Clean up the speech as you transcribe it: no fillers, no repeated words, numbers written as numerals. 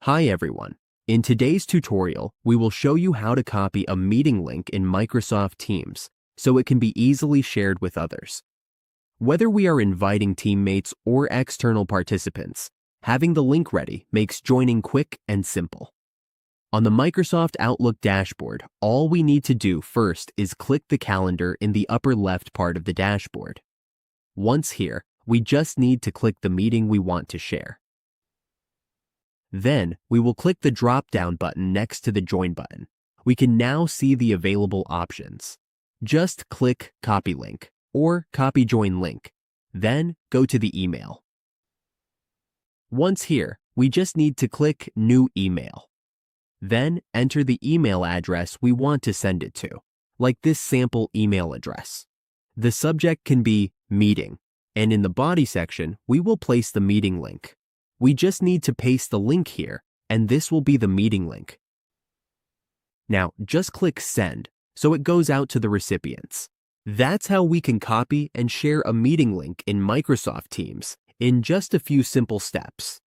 Hi everyone. In today's tutorial, we will show you how to copy a meeting link in Microsoft Teams so it can be easily shared with others. Whether we are inviting teammates or external participants, having the link ready makes joining quick and simple. On the Microsoft Outlook dashboard, all we need to do first is click the calendar in the upper left part of the dashboard. Once here, we just need to click the meeting we want to share. Then, we will click the drop-down button next to the Join button. We can now see the available options. Just click Copy Link or Copy Join Link. Then, go to the email. Once here, we just need to click New Email. Then, enter the email address we want to send it to, like this sample email address. The subject can be Meeting, and in the body section, we will place the meeting link. We just need to paste the link here, and this will be the meeting link. Now, just click Send, so it goes out to the recipients. That's how we can copy and share a meeting link in Microsoft Teams in just a few simple steps.